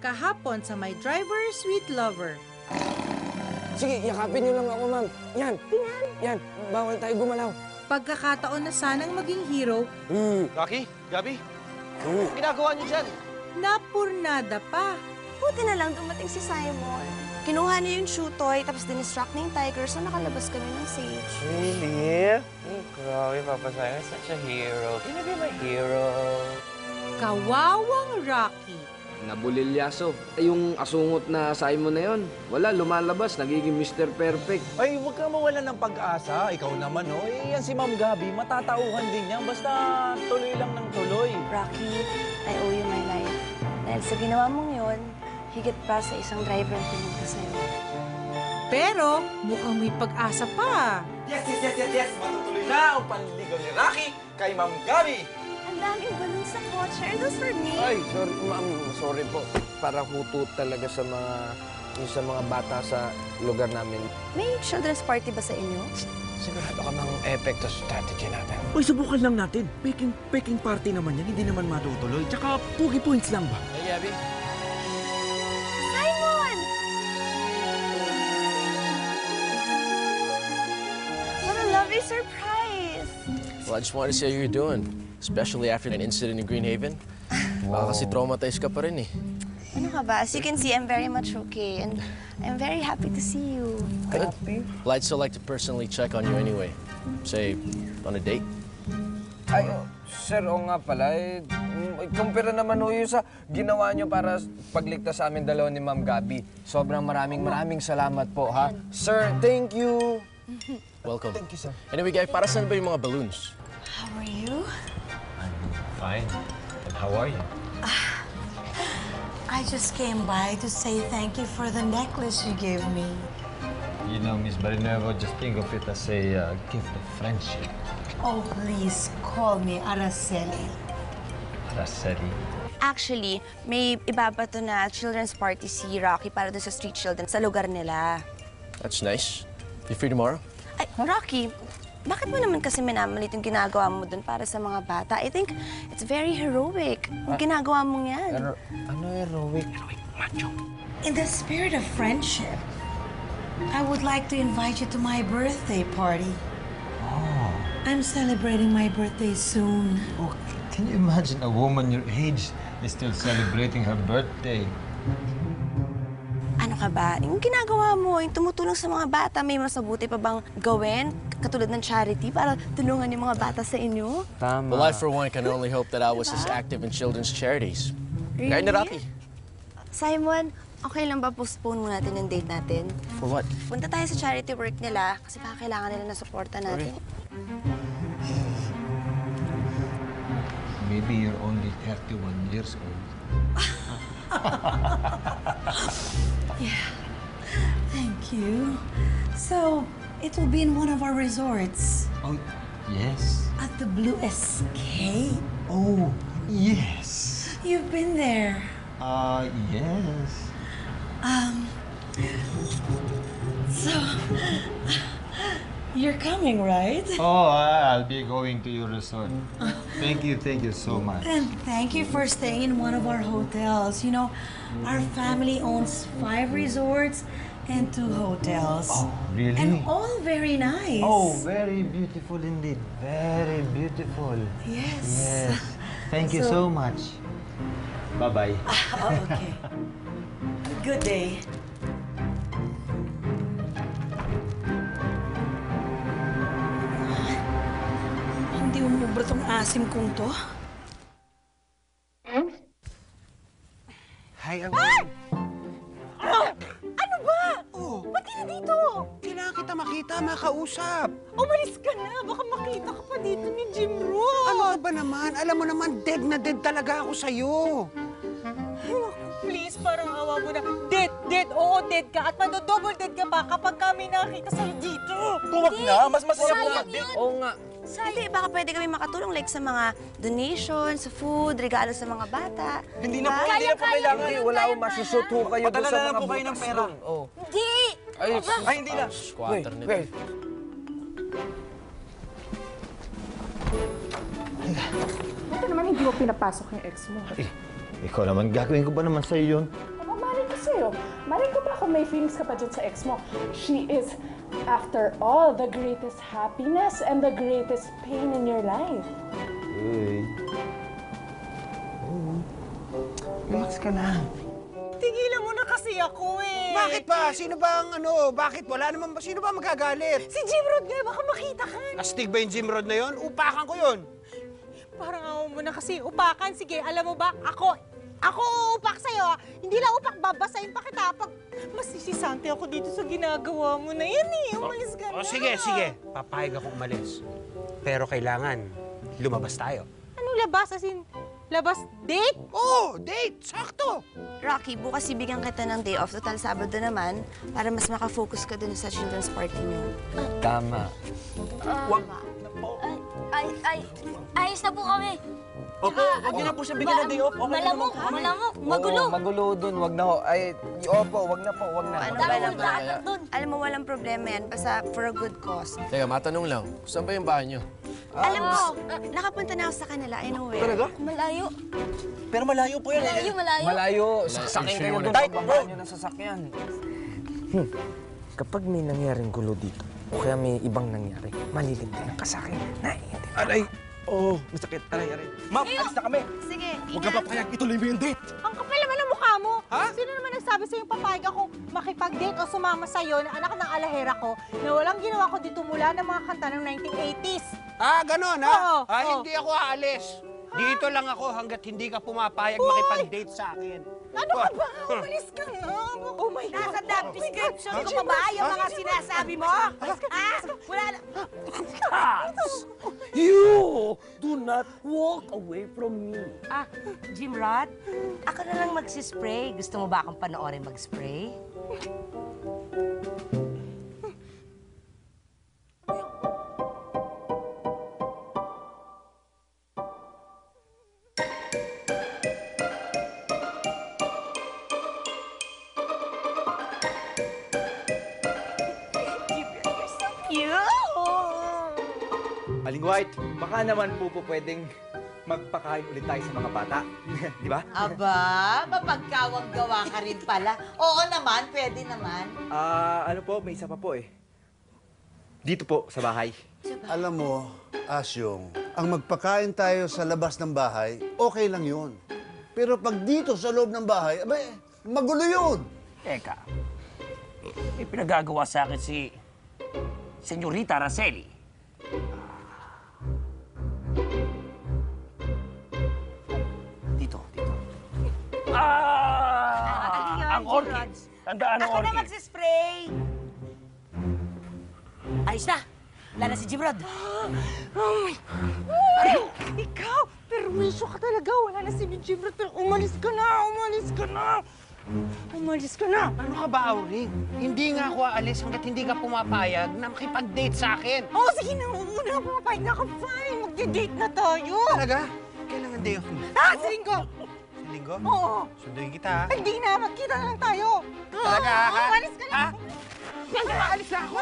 Kahapon sa My Driver, Sweet Lover. Sige, yakapin niyo lang ako, ma'am. Yan. Yan. Bawal tayo gumalaw. Pagkakataon na sanang maging hero, Rocky, Gabi, anong ginagawa niyo dyan? napurnada pa. Buti na lang dumating si Simon. Kinuha niya yung shoe toy, tapos dinistract na yung tiger, so nakalabas kami ng stage. Really? Grabe, Papa Simon, such a hero. Can you be my hero? Kawawang Rocky. Nabulilyaso. Yung asungot na Simon na yon, wala, lumalabas, nagiging Mr. Perfect. Ay, huwag kang mawalan ng pag-asa. Ikaw naman, oh. Eh, yan si Ma'am Gabi, matatauhan din yan. Basta tuloy lang ng tuloy. Rocky, I owe you my life. Dahil sa ginawa mong yun, higit pa sa isang driver ang pinunta sa'yo. Pero mukhang may pag-asa pa. Yes! Matutuloy na ang panligaw ni Rocky kay Ma'am Gabi. Ang daming balloons sa kotse. Are those for me? Ay, sorry, ma'am. Sorry po. Para hutot talaga sa mga bata sa lugar namin. May children's party ba sa inyo? Sigurado ka mang epekto sa strategy natin. Uy, subukan lang natin. Baking party naman yan, hindi naman matutuloy. Tsaka, pugi points lang ba? Hey, Gabi. Simon! What a lovely surprise! Well, I just wanted to see how you're doing, especially after that incident in Greenhaven. Baka kasi traumatized ka pa rin eh. Ano ka ba? As you can see, I'm very much okay. And I'm very happy to see you. Good. Well, I'd still like to personally check on you anyway. Say, on a date? Ay, sir, oo nga pala. Kumpira naman ho yun sa ginawa nyo para pagligtas sa amin dalawa ni Ma'am Gabi. Sobrang maraming salamat po, ha? Sir, thank you. Welcome. Thank you, sir. Anyway, guys, para saan ba yung mga balloons? How are you? I'm fine. And how are you? I just came by to say thank you for the necklace you gave me. You know, Miss Barinuevo, just think of it as a gift of friendship. Oh, please call me Araceli. Araceli. Actually, may ibabato na children's party si Rocky para doon sa street children sa lugar nila. That's nice. You free tomorrow? Ay, Rocky, bakit mo naman kasi minamalit yung ginagawa mo doon para sa mga bata? I think it's very heroic. Yung ginagawa mong yan. Ano heroic? In the spirit of friendship, I would like to invite you to my birthday party. Oh. I'm celebrating my birthday soon. Oh, can you imagine a woman your age is still celebrating her birthday? Ano ka ba? Yung ginagawa mo, yung tumutulong sa mga bata, may mas mabuti pa bang gawin? Katulad ng charity para tulungan yung mga bata sa inyo? Tama. Well, I, for one, can only hope that I was as active in children's charities. Kaya ni Rocky. Simon, okay lang ba postpone muna natin yung date natin? For what? Punta tayo sa charity work nila kasi baka kailangan nila ng suporta natin. Maybe you're only 31 years old. Yeah, thank you. So, it will be in one of our resorts. Oh, yes. At the Blue Escape. Oh, yes. You've been there. Yes. So, you're coming, right? Oh, I'll be going to your resort. Thank you so much. And thank you for staying in one of our hotels. You know, our family owns 5 resorts and 2 hotels. Oh, really? And all very nice. Oh, very beautiful indeed. Very beautiful. Yes. Yes. Thank you so much. Bye-bye. Oh, okay. Good day. Hindi umubra tong asim kong to. Hi, ang... Ano ba? Ba't ka na dito? Kailangan kita makita, makausap. Umalis ka na. Baka makita ka pa dito ni Jim Ross. Ano ba naman? Alam mo naman, dead na dead talaga ako sa'yo. Please, parang awa mo na. Dead, oo, dead ka. At double dead ka pa kapag kami nakita sa'yo dito. Huwag na. Mas masaya po Sayang mag-date. Oo nga. Hindi, baka pwede kami makatulong like sa mga donations, sa food, regalo sa mga bata. Hindi na po, Diba? hindi na po kailangan. Wala akong masusuto kayo doon Padala sa na lang mga po kayo ng butas pera. doon. Oh. Hindi! Ay, hindi na. Squatter nito. wait. Bakit naman hindi mo pinapasok yung ex mo? Ikaw naman, gagawin ko ba naman sa'yo yun? sa'yo. Malay ko ba kung may feelings ka pa dyan sa ex mo? She is, after all, the greatest happiness and the greatest pain in your life. Relax ka lang. Tigilan mo na kasi ako eh. Bakit ba? Sino ba ang ano? Bakit? Wala naman ba? Sino ba magagalit? Si Jim Rod nga, baka makita ka. Astig ba yung gym rod na yon? Upakan ko yon. Parang ayaw mo na kasi upakan. Sige, alam mo ba, ako upak sa'yo. Hindi lang upak, babasahin pa kita pag masisisante ako dito sa ginagawa mo na yan eh. Umalis ka na. O sige. Papayag ako umalis. Pero kailangan lumabas tayo. Anong labas? As in, labas date? Oo, date! Sakto! Rocky, bukas ibigyan kita ng day off. Total, Sabado naman, para mas makafocus ka dun sa children's party niyo. Tama. Ayos na po kami. Opo, huwag niyo na po siya bigyan ng day off. Okay na naman po kami. Malamok, magulo. Oo, magulo dun, wag na ho. Ay, opo, wag na po, wag na. Ano ba naman? Alam mo, walang problema yan. Basta for a good cause. Teka, matanong lang. Saan ba yung bahay niyo? Alam mo, nakapunta na ako sa kanila. I know where. Talaga? Malayo. Pero malayo po yan. Malayo. Malayo, saksakin kayo doon pagbaba nyo ng sasakyan. Kapag may nangyaring gulo dito, o kaya may ibang nangyari, malilintinan ka sa akin. Naiintindihan. Aray! Oh, masakit. Aray. Ma'am, alis na kami. Sige, Huwag ka papayag. Ituloy mo yung date. Ang kapal naman ng mukha mo. Sino naman nagsabi sa'yo papayag ako makipag-date o sumama sa'yo na anak ng alahera ko na walang ginawa ko dito mula ng mga kanta ng 1980s? Ah, ganon ha? Oo, Hindi ako aalis. Dito lang ako hanggat hindi ka pumapayag makipag-date sa akin. Ano ka ba? Umalis ka na. Oh my God. Nasa job description ko pa ba yung mga sinasabi mo? Wala na. You do not walk away from me. Jim Rod, ako na lang magsispray. Gusto mo ba akong panoorin mag-spray? Aling White, baka naman po pwedeng magpakain ulit tayo sa mga bata. Di ba? Aba, mapagkawang-gawa ka rin pala. Oo naman, pwede naman. Ano po, may isa pa po eh. Dito po, sa bahay. Alam mo, Asyong, ang magpakain tayo sa labas ng bahay, okay lang yun. Pero pag dito sa loob ng bahay, abay, magulo yun. Teka, may pinagagawa sa akin si Senyorita Araceli. Dito. Ang orchid. Tandaan ang Ako na orchid. magsispray. Ayos na. Wala na si Jim Rod. Oh my God! Ikaw! Perwisyo ka talaga. Wala na si Jim Rod. Pero umalis ka na! Umalis ka na! Ano ka ba, Auring? Hindi nga ako aalis hanggat hindi ka pumapayag na makipag-date sa akin. Oo, sige na. Una, pumapayag na ka. Fine. Magdi-date na tayo. Talaga? Kailangan day off mo. Sa linggo! Sa linggo? Oo. Sunduin kita, ha? Hindi na. Magkita na lang tayo. Talaga, ha? Umalis ka na. Ha? Alis na ako!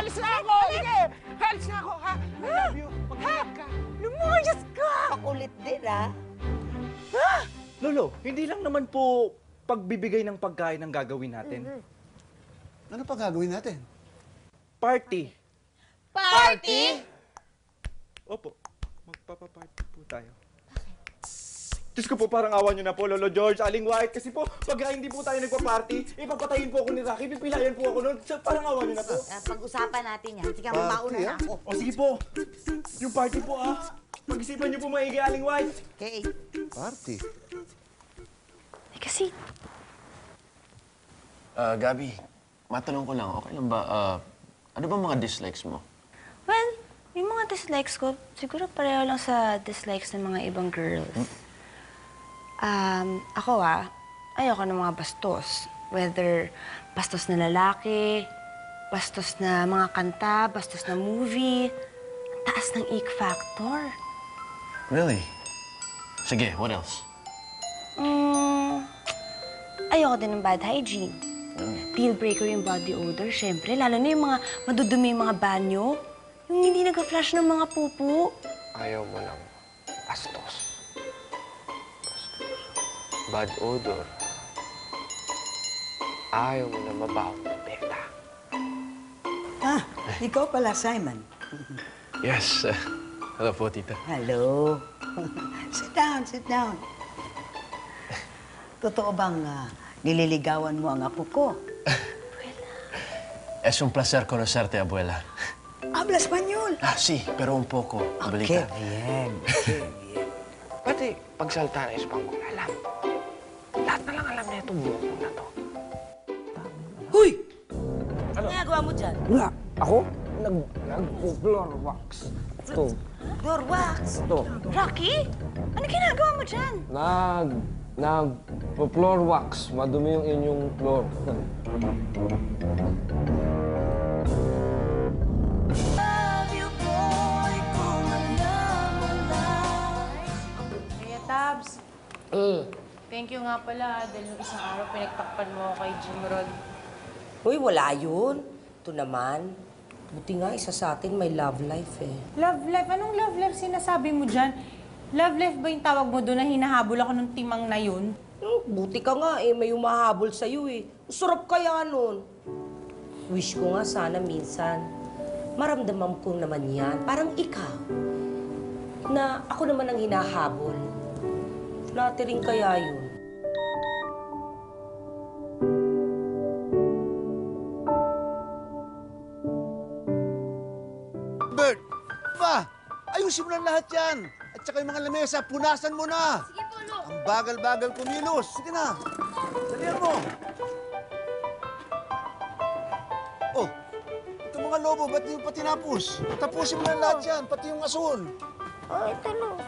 Alis na ako! Sige! Alis na ako, ha? I love you. Mag-ingat ka. Lumayas ka! Pakulit din, ha? Lolo, hindi lang naman po pagbibigay ng pagkain ang gagawin natin. Ano pa gagawin natin? Party. Party? Opo, magpapaparty po tayo. Diyos ko po, parang awan nyo na po, Lolo George, Aling White. Kasi po, pag hindi po tayo nagpa-party, ipapatayin po ako ni Rocky, pipilayan po ako nun. Parang awan nyo na po. Pag-usapan natin yan. Sige, Party, mauna na ah? ako. O sige po, yung party po Pag-isipan nyo po maigi, Aling White. Okay. Party? Kasi, Gabi, matanong ko lang, okay lang ba, ano ba mga dislikes mo? well, yung mga dislikes ko, siguro pareho lang sa dislikes ng mga ibang girls. Ako ayoko ng mga bastos. Whether bastos na lalaki, bastos na mga kanta, bastos na movie. Ang taas ng ick factor. Really? Sige, what else? Ayoko din ng bad hygiene. Deal breaker yung body odor, syempre. Lalo na yung mga madudumi yung mga banyo. Yung hindi nag-flush ng mga pupu. Ayaw mo lang. Bastos. Bad odor. Ayaw mo na mabaho ng Beta. Ah, ikaw pala, Simon. Yes. Hello po, tita. Hello. Sit down, sit down. Totoo bang nililigawan mo ang apo ko? Es un placer conocerte, abuela. Habla español. Ah, sí, pero un poco, abuelita. Qué bien, qué bien. Pati pagsalta ng Espanyol, alam. Lahat na lang alam niya itong buko na to. Huy! Ano ginagawa mo dyan? Wala. Ako? Nag-floor wax. Ito. Door wax. Ito. Rocky? Ano ginagawa mo dyan? Nag-floor wax. Madumi yung inyong floor. Kaya, Tabs. Thank you nga pala dahil yung isang araw pinagtakpan mo ako kay Jim Rod. Uy, wala yun. Ito naman. Buti nga, isa sa atin may love life eh. Love life? Anong love life sinasabi mo dyan? Love life ba yung tawag mo doon na hinahabol ako nung timang na yun? Buti ka nga eh, may umahabol sa'yo eh. Sarap kaya nun. Wish ko nga sana minsan, maramdaman ko naman yan, parang ikaw, na ako naman ang hinahabol. Flattering kaya yun. Bert, pa, ayusin mo na lahat yan. At saka yung mga lamesa, punasan mo na. Sige po, Lo. Ang bagal-bagal kumilos. Sige na. Dalihan mo. Oh, itong mga lobo, ba't di mo pa tinapos? Tapusin mo na lahat yan, pati yung asun. Oh, ito, Lo.